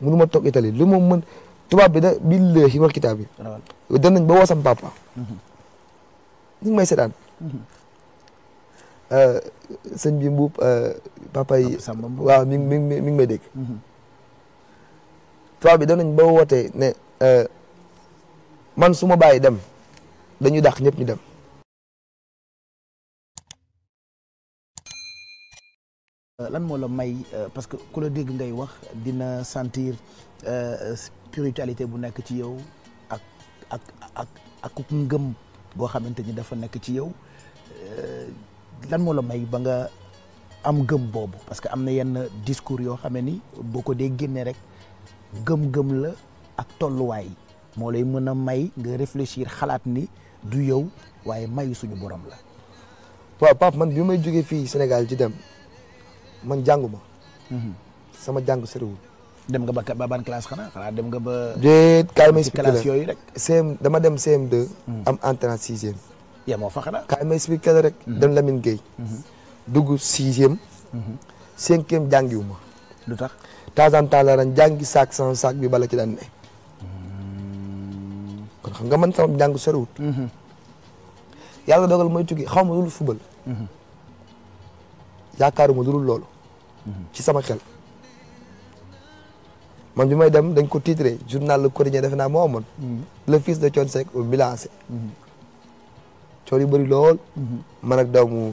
mënu ma toog Italie lu ma mën tubaab bi da billahi wal kitaab bi dem nañ ba woo sam papa ñu ngi may seetaan sëñ bi mbuub papa yi waaw mi ngi may dégg tubaab bi dem nañ ba wootee ne man su ma bàyyi dem dañuy dàq ñëpp ñu dem lan moo la may parce que ku la dégg ngay wax dina sentir spiritualité bu nekk ci yow ak ngëm boo xamante ni dafa nekk ci yow lan moo la may ba nga am gëm boobu parce que am na yenn discours yoo xam ne ni boo ko dee génne rek gëm-gëm la ak tolluwaay moo lay mën a may nga réfléchir xalaat ni du yow waaye mayu suñu borom la. waaw Pape man bi may jógee fii Sénégal ci dem man jànguma sama jàng soriwul. dem nga ba ban classe xanaa dem nga ba. déet kaay ma expliqué la classe yooyu rek. dama dem CM2. am entrée en sixième. yaa moo fa xanaa. kaay ma expliqué la rek. dem Lamine Gueye. dugg sixième. cinquième jàngiwuma. lu tax. temps en temps la ren jàngi saak sama saak bi bala ci daan ne. kon xam nga man sama jàng soriwul. yàlla dogal mooy tukki xaw ma lu fubal. yaakaaruma lu dul loolu. ci sama xel. man bi may dem dañ ko titré journal Le Quotidien defe naa moo amoon. le fils de Thione Seck au Milan AC. coor yu bëri lool. man ak doomu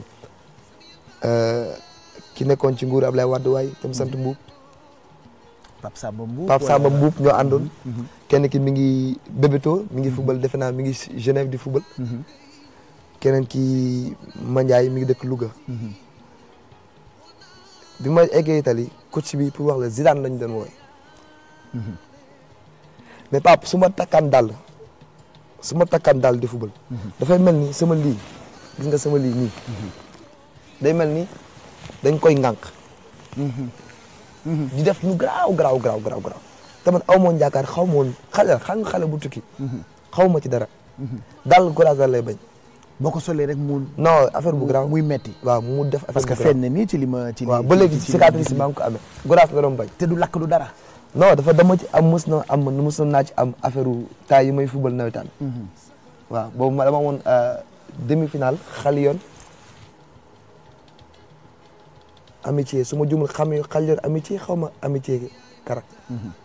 ki nekkoon ci nguur Ablaye Wade waay tam sant Mbuub. Pape Samba Mbuub Pape Samba Mbuub ñoo àndoon. kenn ki mi ngi Bébéto mi ngi fubal defe naa mi ngi Genève di fubal. keneen ki Mandiaye mi ngi dëkk Louga. bi ma eggee Italie coach bi pour wax la Zidane lañ doon wooye mais Pape su ma takkaan dàll di fubal. dafay mel ni sama lii gis nga sama lii nii. day mel ni dañ koy ŋànk. di def lu garaaw te man aw moon yaakaar xaw ma woon xale bu tukki. xaw ma ci dara. dàll courage lay bañ. boo ko solee rek mu. non affaire bu garaaw muy metti. waaw mu def affaire parce que feeñ na nii ci li ma. waaw ba léegi cicatrice maa ngi ko amee. courage la doon bañ. te du lakk du dara. non dafa dama ci am mos naa ci am affaire taay yi may fubal nawetaan. waaw boobu dama woon demi-finale Xaliyoon amitié su ma jumul Xaliyoon amitié xaw ma amitié karak.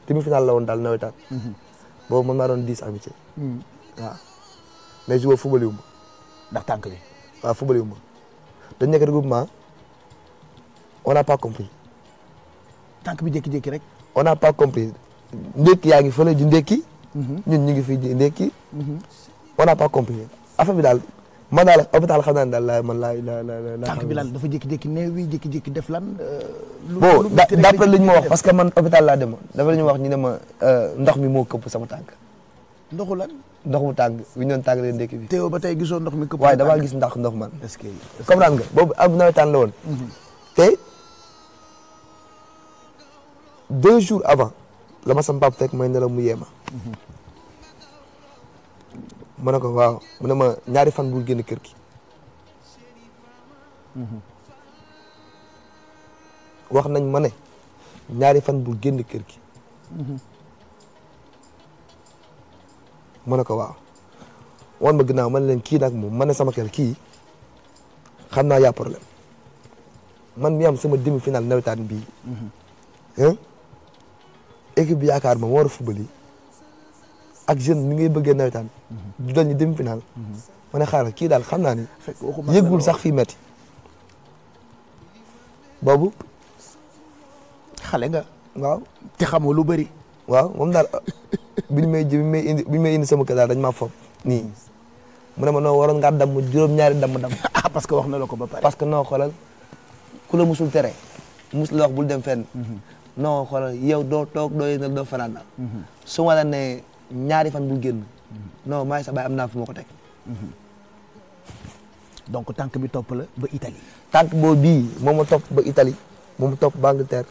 demi-finale la woon daal nawetaan. boobu man maa doon 10 amitié. waaw mais joueur fubal yu ma. ndax tànk bi. waaw fubal yu ma dañ nekk regroupement on n'a pas compris. tànk bi jékki-jékki rek. on n'a pas compris ndékki yaa ngi fële di ndékki. ñun ñu ngi fii di ndékki. on n'a pas compris affaire bi daal man daal hôpital xam naa ne daal la tànk bi lan dafa jékki-jékki néew bi jékki-jékki def lan. bon d'après li ñu ma wax parce que man hôpital laa demoon dafa la ñu wax ñu ne ma ndox mi moo këpp sama tànk. ndoxu lan. ndox mu tàng bi ñu doon tàng leen ndékki bi. teewoo ba tey gisoo ndox mi këpp. waaye damaa gis ndox man. est-ce que comprendre nga boobu am nawetaan la woon. te 2 jours avant la ma sama papa fekk may ne la mu yeema. ma ne ko waaw mu ne ma ñaari fan bul génn kër gi. wax nañ ma ne ñaari fan bul génn kër gi. ma ne ko waaw wan ma ginnaaw man leen kii nag moom ma ne sama kër kii xam naa yaa problème man mi am sama demi-finale nawetaan bii. équipe bi yaakaar ma war a fubali ak jeune ni ngay bëggee nawetaan. du dal ñu demi-finale. ma ne xaaral kii daal xam naa ni. yëggul sax fii metti boobu. xale nga. waaw te xamoo lu bëri. waaw moom daal biñ may indi sama kër daal dañ maa foog nii mu ne ma noo waroon ngaa damm juróom-ñaari damm. ah parce que wax na la ko ba pare. parce que noo xoolal ku la musul tere musul la wax bul dem fenn. non xoolal yow doo toog doo yëngal doo fanaan daal. su ma la ne ñaari fan bul génn. non maa ngi sa baay am naa fu ma ko teg. donc tànk bi topp la ba Italie. tànk boobu bii moom ma topp ba Italie moom ma topp ba Angleterre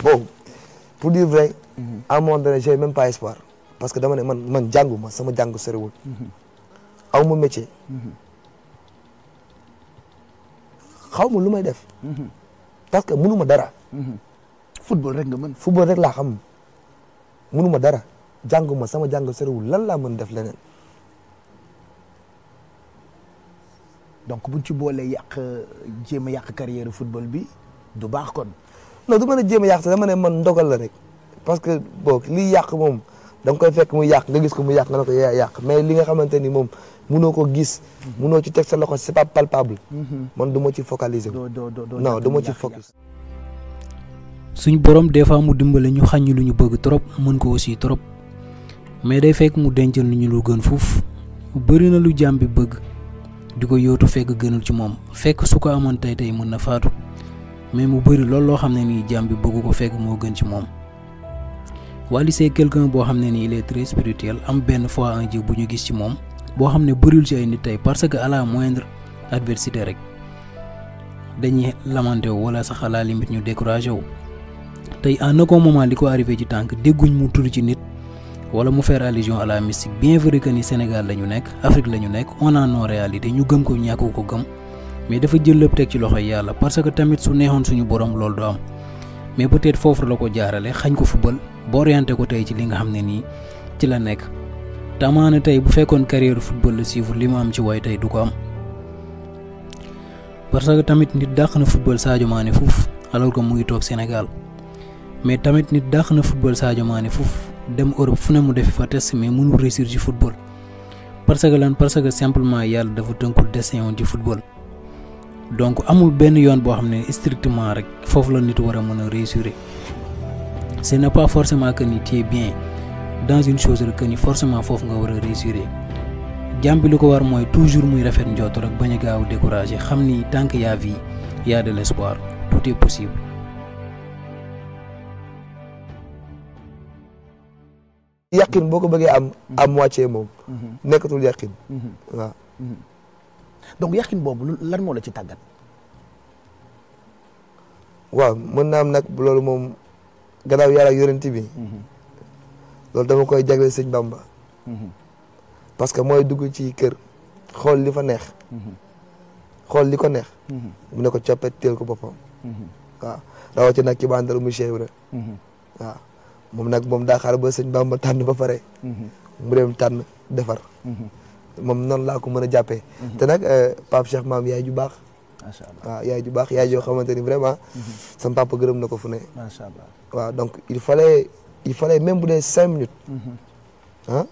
bon pour dire vrai. à un moment donné j'ai même pas espoir parce que dama ne man jànguma sama jàng soriwul. aw ma métier. xaw ma lu may def. parce que mënu ma dara. football rek nga mën. football rek laa xam mënuma dara jànguma sama jàng soriwul lan laa mën def leneen. donc buñ ci boolee jéem a yàq carrière football bi du baax kon. non du mën a jéem a yàq dama ne man ndogal la rek parce que boog liy yàq moom da nga koy fekk muy yàq nga gis ko mu yàq nga ne ko yaa yàq mais li nga xamante ni moom munoo ko gis. munoo ci teg sa loxo c'est pas palpable. man du ma ci focaliser wu. non du ma ci focus. suñ borom des fois mu dimbale ñu xañ lu ñu bëgg trop mën ko aussi trop mais day fekk mu dencal ñu lu gën fuuf bëri na lu jaam bi bëgg di ko yóotu fekk gënul ci moom fekk su ko amoon tey mën na faatu mais mu bëri loolu loo xam ne nii jaam bi bëgg ko fekk moo gën ci moom. Wally c'est quelqu'un boo xam ne nii il est très spirituel am benn foi en Dieu bu ñu gis ci moom boo xam ne bëriwul ci ay nit tey parce que à la moindre adversité rek dañuy lamenté wu wala sax à la limite ñu découragé wu. tey en aucun moment li ko arrivé ci tànk dégguñ mu tudd ci nit wala mu faire allusion à la mystique bien vrai que ni Sénégal la ñu nekk Afrique la ñu nekk on a nos réalités ñu gëm ko ñàkk ko gëm mais dafa jël lépp teg ci loxoy yàlla parce que tamit su neexoon suñu borom loolu du am mais peut-être foofu la ko jaarale xañ ko football ba orienté ko tey ci li nga xam ne nii ci la nekk te amaana tey bu fekkoon carrière football la suivre li mu am ci way tey du ko am parce que tamit nit dàq na football Sadio Mané fuuf alors que mu ngi toog Sénégal. mais tamit nit dàq na football Sadio Mané foofu dem Europe fu ne mu defi fa test mais mënul réussir ci football parce que simplement yàlla dafa tënkul destin ci football donc amul benn yoon boo xam ne strictement rek foofu la nit war a mën a réussir ce n'est pas forcément que ni tu es bien dans une chose rek que ni forcément foofu nga war a réussir jàmm bi lu ko war mooy toujours muy rafet njort rek bañ a gaaw décourager xam ni tant que y a vie y a de l'espoir tout est possible. yàqin boo ko bëggee am moitié moom. nekkatul yàqin. waaw. donc yàqin boobu lan moo la ci tàggat. waaw mën naa am nag loolu moom gannaaw yàlla ak yonent bi. loolu dama koy jagleel sëñ Bamba. parce que mooy dugg ci kër xool li fa neex. xool li ko neex. mu ne ko coppet teel ko boppam. waaw rawatina nag ci bandal mu Cheikh Ibra. waaw. moom daa xaar ba sëñ Bamba tànn ba pare. mu dem tànn defar. moom noonu laa ko mën a jàppee. te nag Pape Cheikh maam yaay ju baax. macha allah waaw yaay ju baax yaay joo xamante ni vraiment. sama papa gërëm na ko fu ne. macha allah waaw donc il fallait même bu dee 5 minutes. ah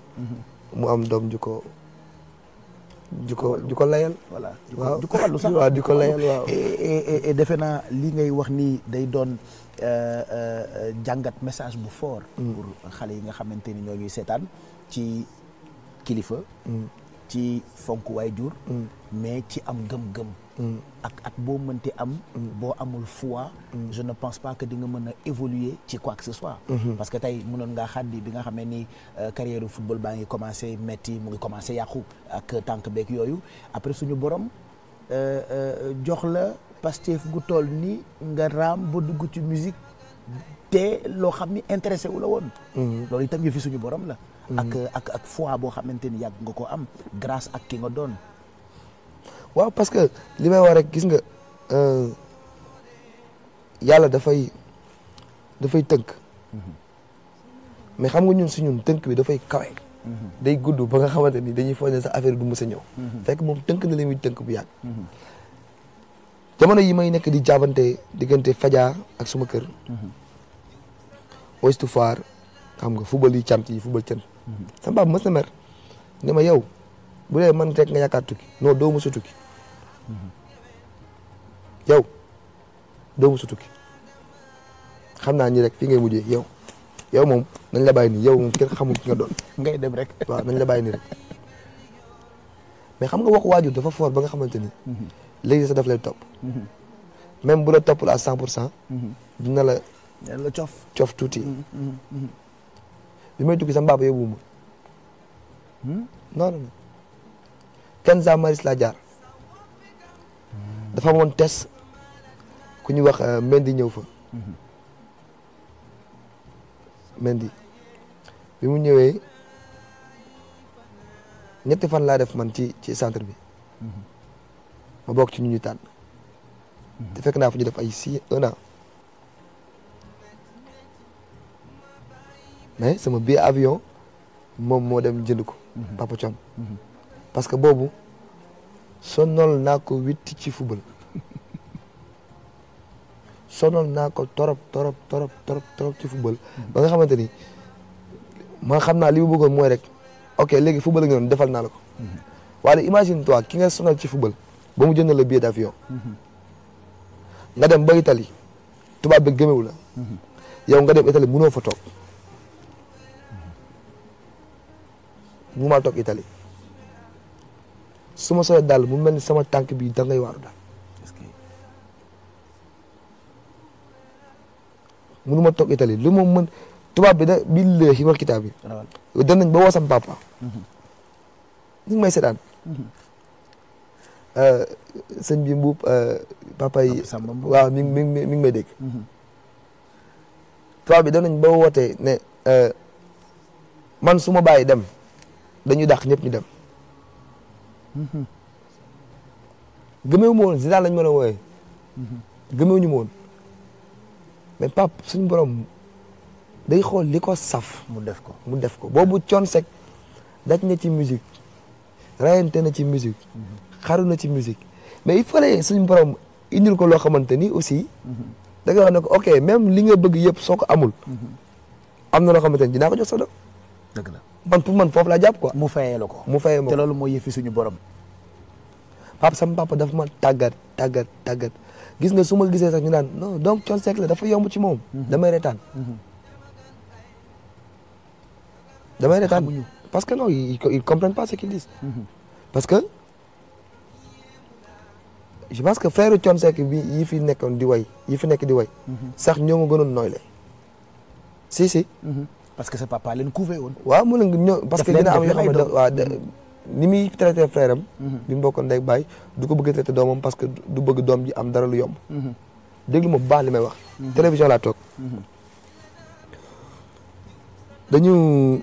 mu am doom ju ko layal. voilà waaw ju ko wàllu sax waaw ju ko layal waaw. et defe naa li ngay wax ni day doon jàngat message bu fort. pour xale yi nga xamante ni ñoo ñuy seetaan ci kilifa. ci fonk waajur. mais ci am gëm-gëm. ak boo mënti am. boo amul foi. je ne pense pas que di nga mën a évoluer ci quoi que ce soit. parce que tey mënoon ngaa xaddi bi nga xamee ni carrière football baa ngi commencé metti mu ngi commencé yàqu ak tànk beeg yooyu après suñu borom jox la Pastef gu toll ni nga raam ba dugg ci musique te loo xam ni intéressé wu la woon. loolu itam yëfi suñu borom la. ak foi boo xamante ni yàgg nga ko am grâce ak ki nga doon. waaw parce que li may wax rek gis nga yàlla dafay tënk. mais xam nga ñun si ñun tënk bi dafay kawe. day gudd ba nga xamante ni dañuy foog ne sax affaire du mës a ñëw. fekk moom tënk na li muy tënk bu yàgg. jamono yi may nekk di jaabante diggante Fadia ak suma kër. Ouest Foire xam nga football yi cant yi football cant. sama papa mës na mer ne ma yow bu dee man rek nga yaakaar tukki non doo mës a tukki. yow doo mës a tukki xam naa ni rek fi ngay mujjee yow moom nañ la bàyyi nii yow moom kenn xamul ki nga doon. ngay dem rek. waaw nañ la bàyyi nii rek mais xam nga wax waajur dafa fort ba nga xamante ni. léegi sax daf lay topp. même bu la toppul à 100%. dina la. dina la cof tuuti. bi may tukki sama papa yóbbu ma. non. Kenza Maris laa jaar. dafa amoon test ku ñuy wax Mendy ñëw fa. Mendy bi mu ñëwee ñetti fan laa def man ci centre bi. ma bokk ci ñu tànn. te fekk naa fa ñu def ay 1 an. mais sama billet avion moom moo dem jënd ko. Papa Thione. parce que boobu sonal naa ko witti ci football. sonal naa ko torop ci football. ba nga xamante ni ma xam naa li mu bëggoon mooy rek ok léegi football nga doon defal naa la ko. waaye imagine toi ki nga sonal ci football ba mu jënd la billet d'avion. nga dem ba Italie tubaab bi gëmewu la. yow nga dem Italie mënoo fa toog. mu maa toog Italie su ma soobee daal mu mel ni sama tànk bi da ngay waaru daal. mënu ma toog Italie lu ma mën tubaab bi da billahi wal kitaab bi. dem nañ ba woo sam papa. ñu ngi may seetaan. sëñ bi mbuub papa yi waaw mi ngi may dégg. tubaab bi dem nañ ba wootee ne man su ma bàyyi dem dañuy dàq ñëpp ñu dem. gëmeewu ma woon Zidane lañ mën a wooyee. gëmeewu ñu ma woon mais pap suñu borom day xool li ko saf. mu def ko boobu Thione Seck daj na ci musique rayante na ci musique xaru na ci musique mais il fallait suñu borom indil ko loo xamante ni aussi da nga wax ne ko ok même li nga bëgg yëpp soo ko amul am na loo xamante ni dinaa ko jox sa doom. dëgg la man pour man foofu laa jàpp quoi. mu fayee la ko mu fayee ma te loolu mooy yëfi suñu borom. papa sama papa dafa ma tàggat gis nga su ma gisee sax ñu naan non donc Thione Seck la dafa yomb ci moom. damay retaan. parce que non ils comprennent pas ce qu'ils disent. parce que je pense que frère Thione Seck bi yi fi nekkoon di way yi fi nekk di way. sax ñoo ma gënoon nooy le si. parce que sa papa leen couvé woon. waaw mu ne ñoo parce que dina am yoo xam ne waaw ni muy traité frère am. bi mu bokkoon ndey baay du ko bëgg a traité doomam parce que du bëgg doom ji am dara lu yomb. déglu ma bu baax li may wax. télévision laa toog. dañu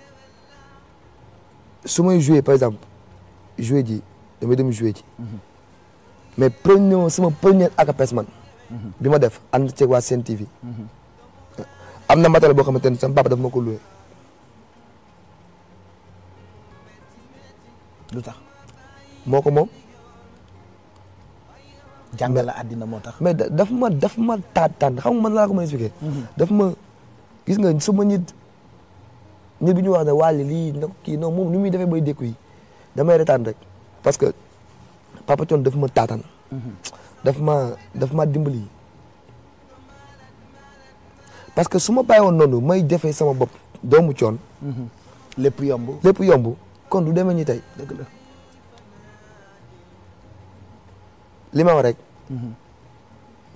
su may joué par exemple joué ji damay dem joué ji. mais sama première akapes man. bi ma def ànd ceeg waa Sen TV. am na matériel boo xamante ne sama papa daf ma ko loué. lu tax moo ko moom. jàngal la àddina moo tax. mais daf ma taataan xam nga man laa ko mën a expliquer. daf ma gis nga su ma nit bi ñu wax ne wàlli lii nag kii non moom ni muy defee bay dékku yi damay retaan rek parce que Papa Thione daf ma taataan. daf ma dimbali. parce que su ma bàyyi woon noonu may defee sama bopp doomu Thione. lépp yomb kon du demee ñi tey. dëgg la. li ma wax rek.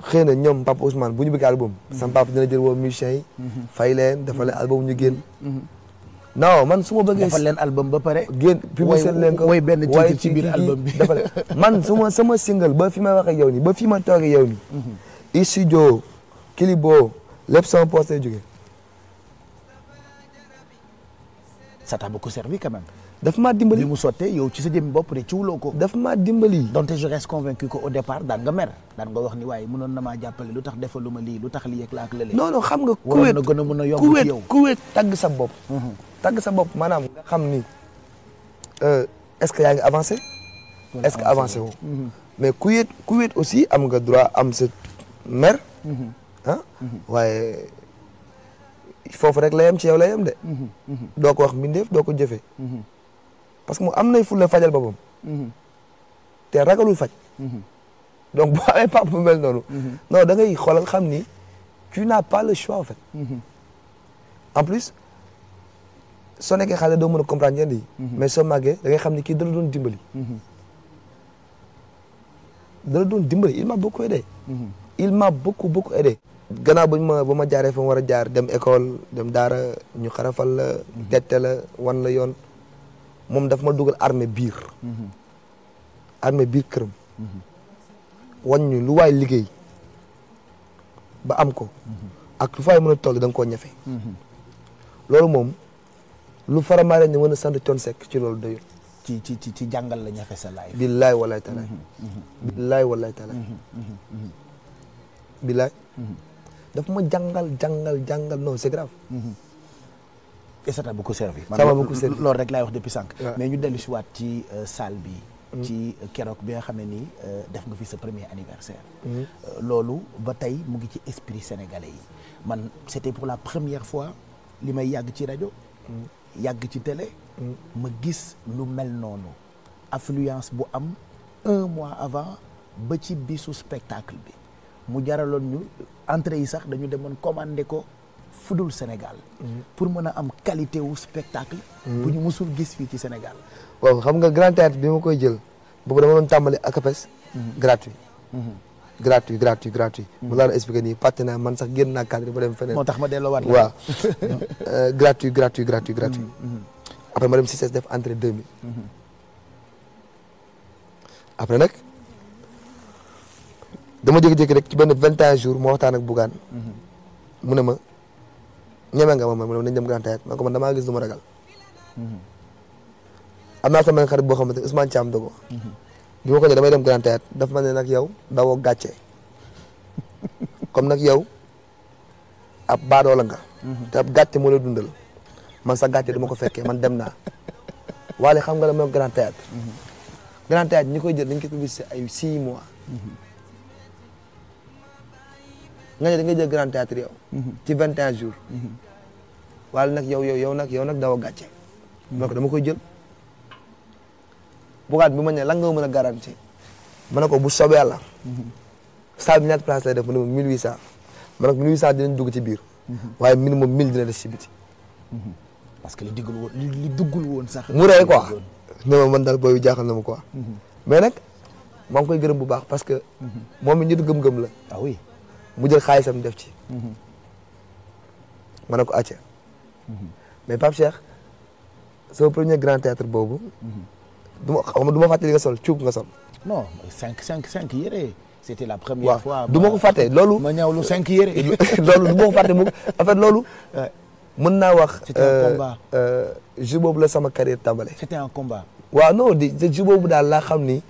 xëy na ñoom papa Ousmane bu ñu bëgg album. sama papa dina jël woo musiciens yi. fay leen dafa leen album ñu génn. non man su ma bëggee. dafa leen album ba pare. génn publicité leen ko woy benn titre ci biir album bi dafa leen man sama single ba fi ma waxee yow nii ba fi ma toogee yow nii. studio Kilibo lépp sama poste lay jógee. ça t'a beaucoup servi quand même. daf maa dimbali bi mu sottee yow ci sa jëmmi bopp de ciwuloo ko. daf maa dimbali. donte je reste convaincu que au départ daan nga mer daan nga wax ni waaye mënoon na maa jàppale lu tax defaluma lii lu tax lii ak laa ak lële. non xam nga. waroon na gën a mën a yomb ci yow ku wéet tagg sa bopp. tagg sa bopp maanaam nga xam ni est-ce que yaa ngi avancé. est-ce que avancé woo. mais ku wéet aussi am nga droit am sa mer. waaye foofu rek la yem ci yow la yem de. doo ko wax mbindeef doo ko jëfee. parce que mu am nay fulla fajal boppam. te ragalul faj. donc boo amee papa bu mel noonu. non da ngay xoolal xam ni tu n'as pas le choix en fait. en plus soo nekkee xale doo mën a comprendre yenn yi. mais soo màggee da ngay xam ni kii dala doon dimbali. dala doon dimbali il m'a beaucoup aidé. il m'a beaucoup aidé. gannaaw ba ma jaaree fa ma war a jaar dem école dem daara ñu xarafal la. tette la wan la yoon. moom daf ma dugal armée biir. armée biir këram. wañ ñu lu waay liggéey ba am ko. ak lu fay mën a toll da nga koo ñafe. loolu moom lu faramaare ñu mën a sant Thione Seck ci loolu doyul. ci jàngal la ñafe sa laay. billaay wallaay talaay. billaay wallaay talaay. billaay. daf ma jàngal non c'est grave. et ça t'a beaucoup servi. Ça m'a beaucoup servi loolu rek laay wax depuis sànq. Ouais. mais ñu dellu si waat ci salle bi. ci keroog bi nga xam ne nii def nga fi sa premier anniversaire. loolu ba tey mu ngi ci esprit sénégalais yi man c'était pour la première fois li may yàgg ci rajo. yàgg ci télé. ma gis lu mel noonu affluence bu am 1 mois avant ba ci bisu spectacle bi mu jaraloon ñu entrée yi sax dañu demoon commander ko fudul Sénégal. pour mën a am qualité wu spectacle. bu ñu musul gis fii ci Sénégal. waaw xam nga grand théâtre bi ma koy jël boobu dama doon tàmbali akapes gratuit. gratuit. mu laa la expliqué nii pàtte naa man sax génn naa cadre ba dem feneen. moo tax ma delloowaat la. waaw gratuit. après ma dem CICES def entrée 2000. après nag dama jékki-jékki rek ci benn 21 jours moo waxtaan ak Bougane. mu ne ma ñeme nga ma mu ne ma nañ dem grand théâtre ma ko man damaa gis lu ma ragal. am naa sama xarit boo xamante ne Ousmane Thiam Dogo. bi ma ko ne damay dem grand théâtre daf ma ne nag yow dawoo gàcce comme nag yow ab baadoola nga. te ab gàcce moo lay dundal man sa gàcce du ma ko fekkee man dem naa. waale xam nga la moom grand théâtre. grand théâtre ñi koy jël dañ koy publicité ay 6 mois. nga ne da ngay jël grand théâtre yow. ci 21 jours. waale nag yow nag dawoo gàcce. donc dama koy jël. Bougane bi ma ne lan nga mën a garanti ma ne ko bu soobee yàlla. salle bi ñaata place lay def mu ne ma 1800 ma ne ko 1800 dinañ dugg ci biir. waaye minimum 1000 dina des ci biti. parce que li duggul woon sax. mu rey quoi ne ma man daal booy jaaxal na ma quoi. mais nag maa ngi koy gërëm bu baax parce que. moom it nit gëm-gëm la. ah oui. mu jël xaalisam def ci. ma ne ko acca. mais Pape Cheikh sama premier grand théâtre boobu. du ma fàtte li nga sol cuub nga sol. non 5 yére. c'était la première fois. du ma ko fàtte loolu. ma ñëw lu 5 yére. loolu du ma ko fàtte en fait loolu. mën naa wax. c'était un combat. jour boobu la sama carrière tàmbale. c'était un combat. waaw non jour boobu daal laa xam ni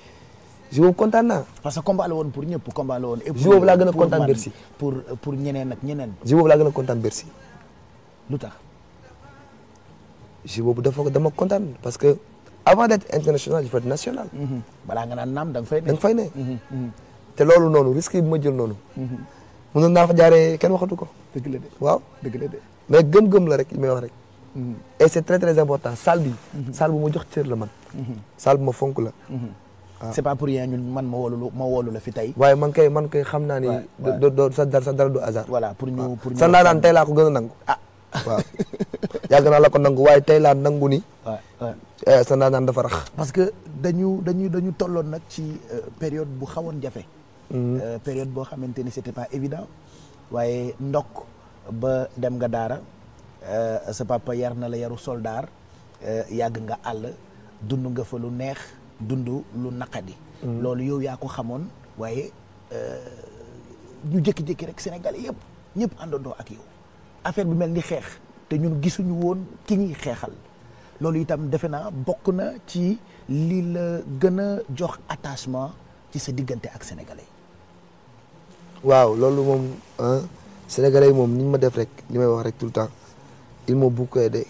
jour boobu kontaan naa. parce que combat la woon pour ñëpp combat la woon. et jour boobu laa gën a kontaan Bercy. pour ñeneen ak ñeneen. jour boobu laa gën a kontaan Bercy. lu tax. jour boobu dama kontaan parce que avant d'être international il faut être national. balaa nga naan naam da nga fay ne. da nga fay ne. te loolu noonu risque bi ma jël noonu. mënoon naa fa jaaree kenn waxatu ko. dëgg la de. waaw dëgg la de. mais gëm-gëm la rek li may wax rek. et c'est très très important salle bi. salle bu ma jox cër la man. salle bu ma fonk la. c'est pas pour rien ñun man ma woolu la fi tey. waaye man kay xam naa ni. doo sa dara du hasard. voilà pour ñu sa ndaanaan tey laa ko gën a nangu. waaw yàgg naa la ko nangu waaye tey laa nangu ni. sa ndaanaan dafa rax. parce que dañu tolloon nag ci période bu xawoon jafe. période boo xamante ni c'était pas évident waaye ndokk ba dem nga daara sa papa yar na la yaru soldaar yàgg nga àll dund nga fa lu neex dund lu naqadi. loolu yow yaa ko xamoon waaye ñu jékki-jékki rek Sénégal yëpp ñëpp àndandoo ak yow affaire bi mel ni xeex te ñun gisuñu woon ki ñuy xeexal loolu itam defe naa bokk na ci li la gën a jox attachement ci sa diggante ak sénégalais. waaw loolu moom sénégalais yi moom ni ñu ma def rek li may wax rek tout le temps ils m'ont beaucoup aidé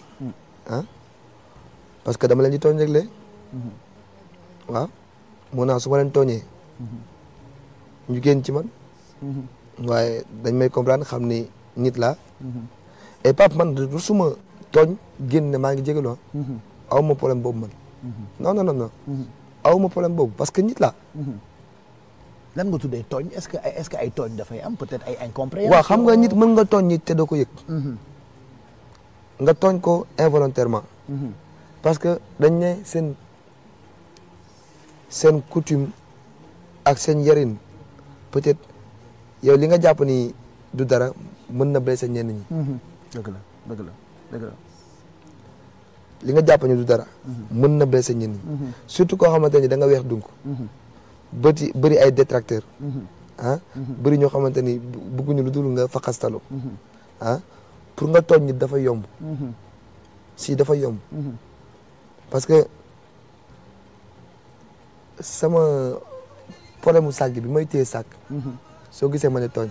parce que dama leen di tooñ rek le waaw mun naa su ma leen tooñee ñu génn ci man waaye dañ may comprendre xam ni nit laa et Pape man du suma tooñ génn ne maa ngi jégalu aw ma problème boobu man non aw ma problème boobu parce que nit laa lan nga tuddee tooñ est-ce que ay tooñ dafay am peut-être ay incompréhension. waaw xam nga nit mën nga tooñ nit te doo ko yëg. nga tooñ ko involontairement. parce que dañ ne seen coutume ak seen yarin peut-être yow li nga jàpp ni du dara mën na blesser ñenn ñi. dëgg la. li nga jàpp ni du dara. mën na blesser ñenn ñi. surtout koo xamante ni da nga weex dunk. bëri ay détracteurs. bëri ñoo xamante ni bëgguñu lu dul nga faxastalu. pour nga tooñ nit dafa yomb. si dafa yomb. parce que sama problème mu sac bi may téye sac. soo gisee ma ne tooñ.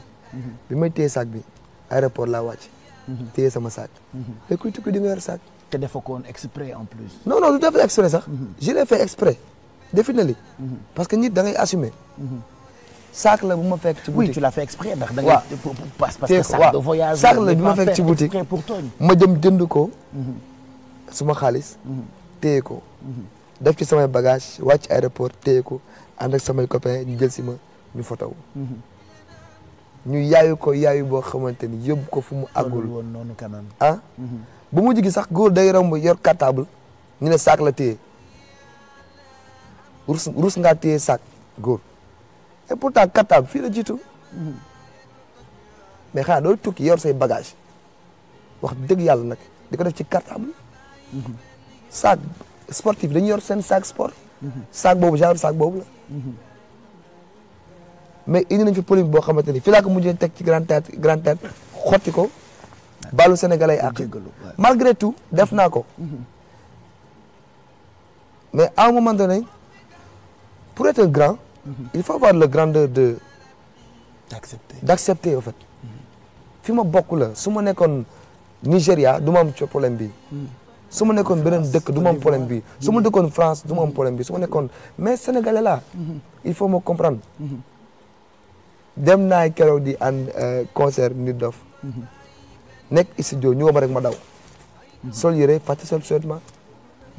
bi may téye sac bi aéroport laa wàcc. téye sama sac. mais kuy tukki di nga yor sac. te defoo ko woon exprès en plus. non non du def exprès sax. je l'ai fait exprès. définitivement parce que nit da ngay assumer. sac la bu ma fekk ci boutique. oui tu l'as fait exprès ndax da waaw ngay parce que sac de voyage. sac la bu ma fekk ci boutique exprès pour tooñ. ma jëm jënd ko. suma xaalis. téye ko. def ci samay bagage wàcc aéroport téye ko ànd ak samay copains ñu jël si ma ñu fotow ñu yaayu ko yaayu boo xamante ni yóbbu ko fu mu àggul woon noonu quand même. ah bu mujj gi sax góor day romb yor cartable ñu ne sac la téye rus ngaa téye sac góor et pourtant cartable fii la jiitu mais xanaa doo tukki yor say bagage wax dëgg yàlla nag di ko def ci cartable sac sportif dañu yor seen sac sport sac boobu genre sac boobu la mais indi nañ fi polémique boo xamante ni fii laa ko mujjee teg ci grand théâtre xotti ko baalu sénégalais yi ak malgré tout def naa ko mais à un moment donné pour être grand il faut avoir le grandeur de d'accepter en fait fi ma bokk la su ma nekkoon Nigéria du ma am problème bi su ma nekkoon beneen dëkk du ma am problème bi su ma dëkkoon France du ma am problème bi su ma nekkoon mais sénégalais là il faut me comprendre dem naa keroog di ànd concert Nit Dof nekk studio ñu woo ma rek ma daw sol yére fàtte sol survêtement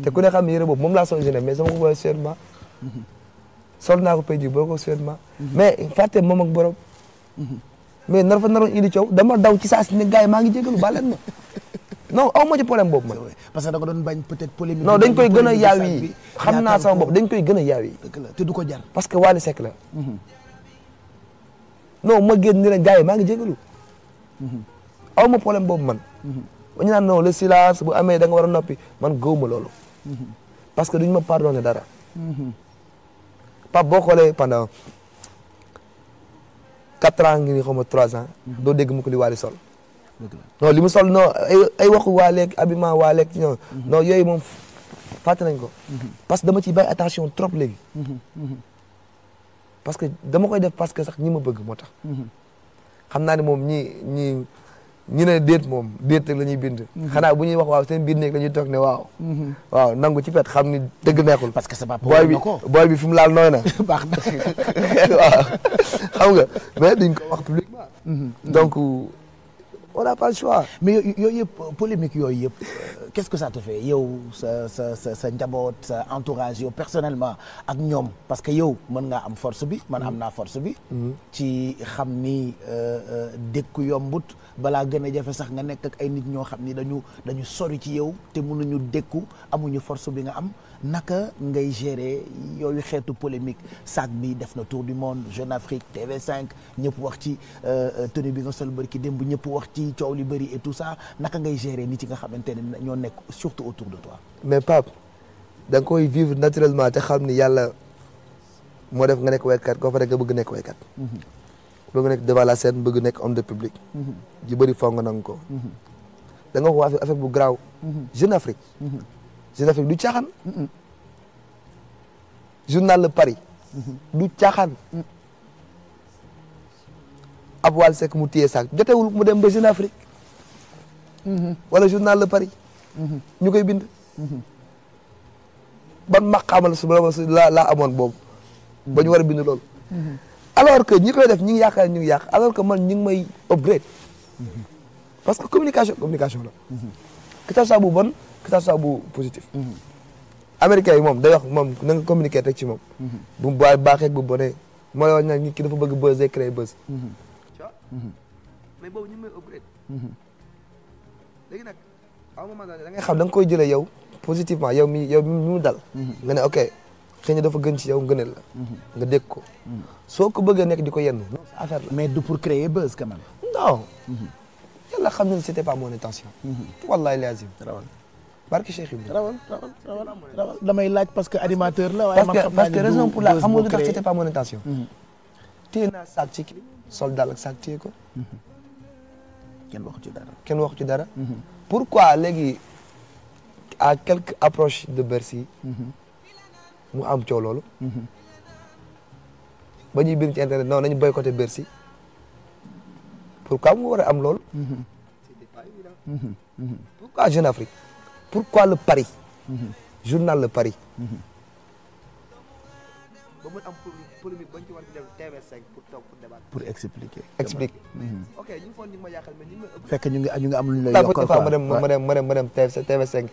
te ku ne xam ne yére boobu moom laa sol jeune mais sama ko boole survêtement sol naa ko pej boo ko survêtement mais fàtte moom ak borom mais nar fa naroon indi coow dama daw ci saa si ne gars yi maa ngi jégalu baal leen ma non aw ma ci problème boobu man. parce que da nga doon bañ peut-être polémique. non dañ koy gën a yaaw yi xam naa sama bopp dañ koy gën a yaaw yi. dëgg la te du ko jar. parce que Wally Seck la. non ma génn ni leen gars yi maa ngi jégalu. aw ma problème boobu man. ba ñu naan non le silence bu amee da nga war a noppi man gëwuma loolu. parce que duñu ma pardonné dara. Pape boo xoolee pendant 4 ans ngi ni xaw ma 3 ans. doo dégg mu ko li Wally sol. non li mu sol non ay waxu waaleeg habillement waaleeg non non yooyu moom fàtte nañ ko. parce que dama ciy bàyyi attention trop léegi. parce que dama koy def parce que sax ñi ma bëgg moo tax. xam naa ne moom ñi ne déet moom déet la ñuy bind. xanaa bu ñuy wax waaw seen biir néeg la ñuy toog ne waaw. waaw nangu ci pet xam ni dëgg neexul. parce que c'est pas booy bi fi mu laal nooy na. baax na waaw xam nga mais duñ ko wax publiquement. donc. on n'a pas le choix. mais yooyu yëpp polémique yooyu yëpp qu'est-ce que ça te fait yow sa njaboot sa entourage yow personnellement ak ñoom parce que yow mën ngaa am force bi man am naa force bi. ci xam ni dékku yombut balaa gën a jafe sax nga nekk ak ay nit ñoo xam ni dañu sori ci yow te mënuñu dékku amuñu force bi nga am naka ngay gérer yooyu xeetu polémique sac bi def na tour du monde Jeune Afrique TV5 ñëpp wax ci tenue bi nga sol bërki démb ñëpp wax ci coow li bëri et tout ça naka ngay gérer nit yi nga xamante ne ñoo nekk surtout autour de toi. mais Pape da nga koy vivre naturellement te xam ni yàlla moo def nga nekk waykat koo fa rek nga bëgg nekk waykat. bëgg nekk devant la scène bëgg nekk homme de public. ji bëri foog nga nangu ko. da nga ko affaire bu garaaw. Jeune Afrique. Jeune Afrique du caaxaan. journal Le Paris. du caaxaan. ab Wally Seck mu téye saak jotewul mu dem ba Jeune Afrique. wala journal Le Paris. ñu koy bind. ban maqaamal su laa amoon boobu. ba ñu war a bind loolu. alors que ñi koy def ñi ngi yaakaar ñu ngi yàq alors que man ñi ngi may upgrade. parce que communication la. que ça soit bu bon que ça soit bu positif. américain yi moom day wax moom na nga communiquer rek ci moom. bu baaxee bu bonee moo lay wax nag nit ki dafa bëgg buzz day créer buzz. mais boobu ñu ngi may upgrade. léegi nag à un moment donné da ngay xam da nga koy jëlee yow positivement yow mi mu dal. nga ne ok xëy na dafa gën ci yow ngëneel la. nga dégg ko. soo ko bëggee nekk di ko yenn non affaire la. mais du pour créer buzz quand même. non. yàlla xam na ne c'était pas mon intention. wallahi lazim. rawal barke Cheikh Ibrahima. rawal damay laaj parce que animateur la. waaye man xam naa parce que raison pour la xam nga lu tax c'était pas mon intention. téye naa sac ci kii sol dal ak sac téye ko. kenn waxu ci dara. kenn waxu ci dara. pourquoi léegi à quelques approches de Bercy. mu am coow loolu. ba ñuy bind ci internet non nañu boycotté Bercy. pourquoi mu war a am loolu. c'était pas pas évident. Pourquoi Jeune Afrique? Pourquoi le Paris? Journal Le Paris. ba mu am polémique bañ ci war di def TV5 pour toog pour débattre. pour expliquer. explique. ok ñu foog ñu ma yàqal mais ñu ngi may fekk ñu ngi am lu ñu lay yokkal quoi ma dem TV5.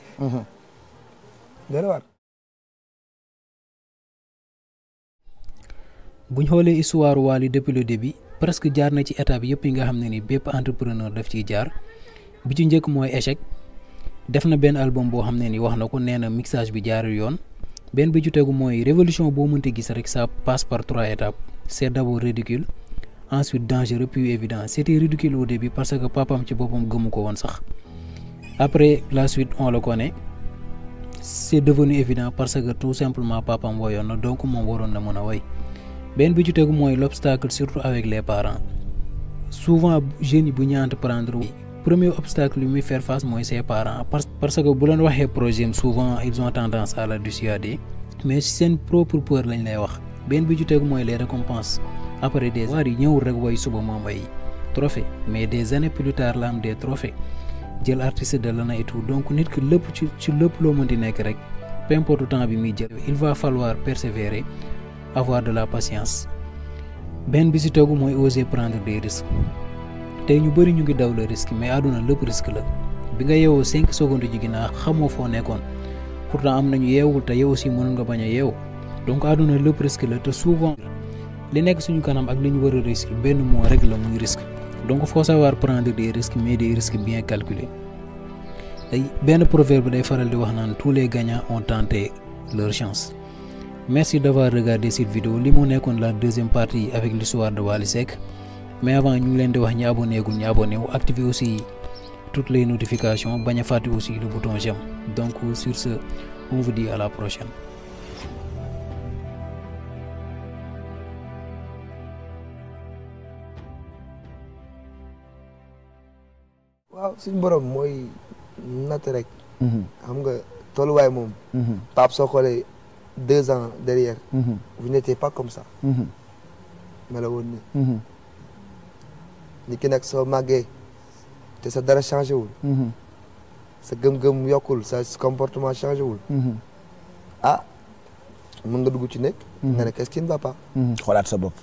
dana war. buñ xoolee histoire Wally depuis le début presque jaar na ci étape yëpp yi nga xam ne ni bépp entrepreneur daf ciy jaar bi ci njëkk mooy échec def na benn album boo xam ne ni wax na ko nee na mixage bi jaarul yoon benn bi ci tegu mooy révolution boo mënti gis rek ça passe par 3 étapes c'est d'abord ridicule ensuite dangereux puis évident c'était ridicule au début parce que papam ci boppam gëmu ko woon sax après la suite on le connaît c'est devenu évident parce que tout simplement papam woyoon na donc moom waroon na mën a woy benn bi ci tegu mooy l'obstacle surtout avec les parents souvent jeunes yi bu ñu entreprendre premier obstacle yu muy faire face mooy ses parents parce que bu leen waxee projet souvent ils ont tendance à la dissuader mais si seen propre peur lañ lay wax benn bi ci tegu mooy les récompenses après des années yi ñëwul rek way suba moom ay trophée mais des années plus tard la am des trophées jël artiste de l'année et tout donc nit ki lépp ci lépp loo mën di nekk rek peu importe temps bi muy jël il va falloir persévérer avoir de la patience benn bi ci tegu mooy oser prendre des risques tey ñu bëri ñu ngi daw le risque mais àdduna lépp risque la bi nga yeewoo 5 secondes ji ginnaaw xamoo foo nekkoon pourtant am nañu yeewul te yow aussi mënul nga bañ a yeewu donc àdduna lépp risque la te souvent li nekk suñu kanam ak li ñu war a risque benn moo rek la muy risque donc faut savoir prendre des risques mais des risques bien calculés tey benn proverbe day faral di wax naan tous les gagnants ont tenté leur chance. Merci d'avoir regardé cette vidéo li moo nekkoon la deuxième partie avec l'histoire de Wally Seck mais avant ñu ngi leen di wax ñi abonné gul ñu abonné wu activer aussi toutes les notifications bañ a fàtte aussi le bouton j'aime donc sur ce on vous dit à la prochaine. waaw suñu borom mooy natt rek. xam nga tolluwaay moom. Pape soo xoolee 2 ans derrière. vous n'étiez pas comme ça. ma la woon ni. ni ki nag soo màggee te sa dara changé wul. sa gëm-gëm yokkul sa comportement changé wul. ah mën nga dugg ci nekk. nga ne qu'est-ce qui ne va pas. xoolaat sa bopp.